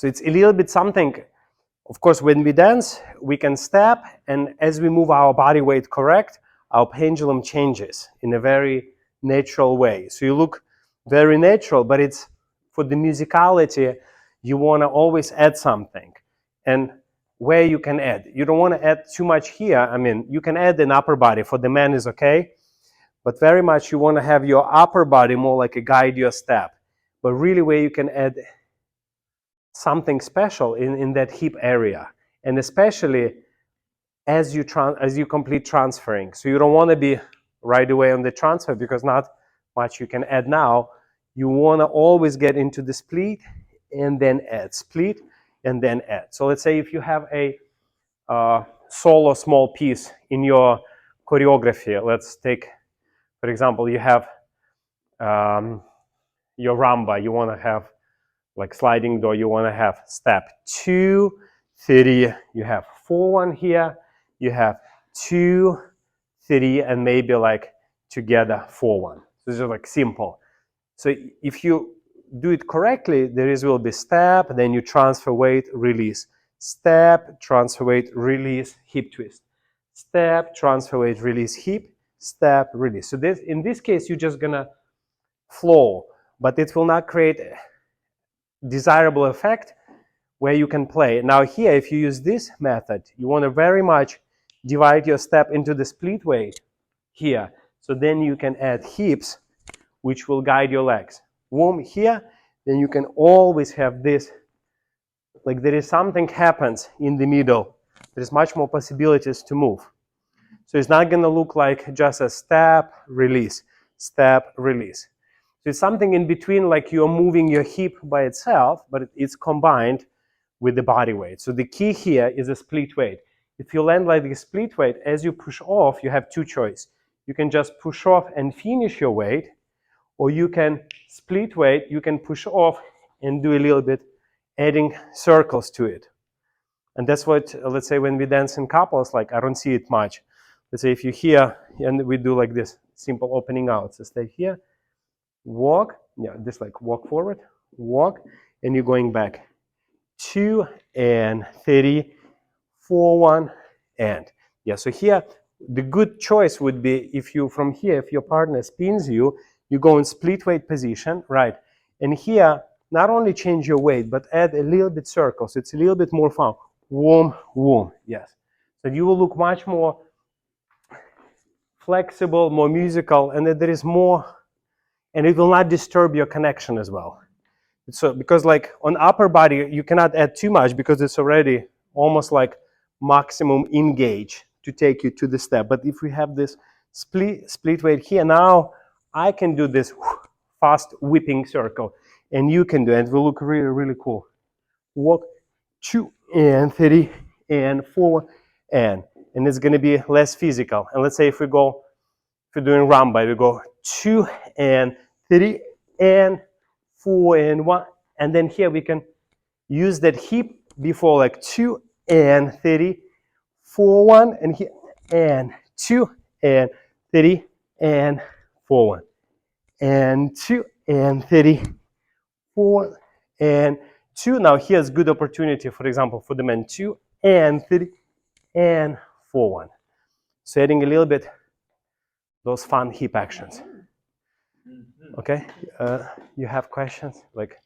So it's a little bit something. Of course, when we dance, we can step, and as we move our body weight correct, our pendulum changes in a very natural way. So you look very natural, but it's for the musicality, you want to always add something. And where you can add, you don't want to add too much here. I mean, you can add an upper body. For the man is okay, but very much you want to have your upper body more like a guide your step. But really where you can add something special in that hip area, and especially as you complete transferring. So you don't want to be right away on the transfer because not much you can add now. You want to always get into the split and then add, split and then add. So let's say if you have a solo small piece in your choreography, let's take, for example, you have your rumba, you want to have like sliding door, you want to have step 2, 3, you have 4-1 here, you have 2, 3, and maybe like together 4-1. So this is like simple. So if you do it correctly, will be step, then you transfer weight, release. Step, transfer weight, release, hip twist. Step, transfer weight, release, hip, step, release. So this, in this case, you're just gonna flow, but it will not create a desirable effect where you can play. Now here, if you use this method, you want to very much divide your step into the split weight here. So then you can add hips, which will guide your legs. Warm here, then you can always have this, like there is something happens in the middle. There's much more possibilities to move. So it's not gonna look like just a step, release, step, release. So it's something in between, like you're moving your hip by itself, but it's combined with the body weight. So the key here is a split weight. If you land like a split weight, as you push off, you have two choices. You can just push off and finish your weight, or you can split weight, you can push off and do a little bit, adding circles to it. And that's what, let's say when we dance in couples, like I don't see it much. Let's say if you're here and we do like this simple opening out. So stay here, walk, yeah, just like walk forward, walk, and you're going back. 2 and 3, 4, 1, and yeah. So here, the good choice would be if you from here, if your partner spins you, you go in split weight position, right? And here, not only change your weight, but add a little bit circles. It's a little bit more fun. Warm, warm, yes. So you will look much more flexible, more musical, and that there is more, and it will not disturb your connection as well. So because like on upper body, you cannot add too much because it's already almost like maximum engage to take you to the step. But if we have this split weight here, now I can do this fast whipping circle, and you can do it. It will look really, really cool. Walk 2 and 3 and 4 and it's going to be less physical. And let's say if we're doing rumba, we go 2 and 3 and 4 and 1, and then here we can use that hip before, like 2 and 3, 4, 1, and here and 2 and 3 and 4, 1, and 2 and 3, 4 and 2. Now here's good opportunity, for example, for the men, 2 and 3 and 4, 1. So adding a little bit those fun hip actions. Okay, you have questions? Like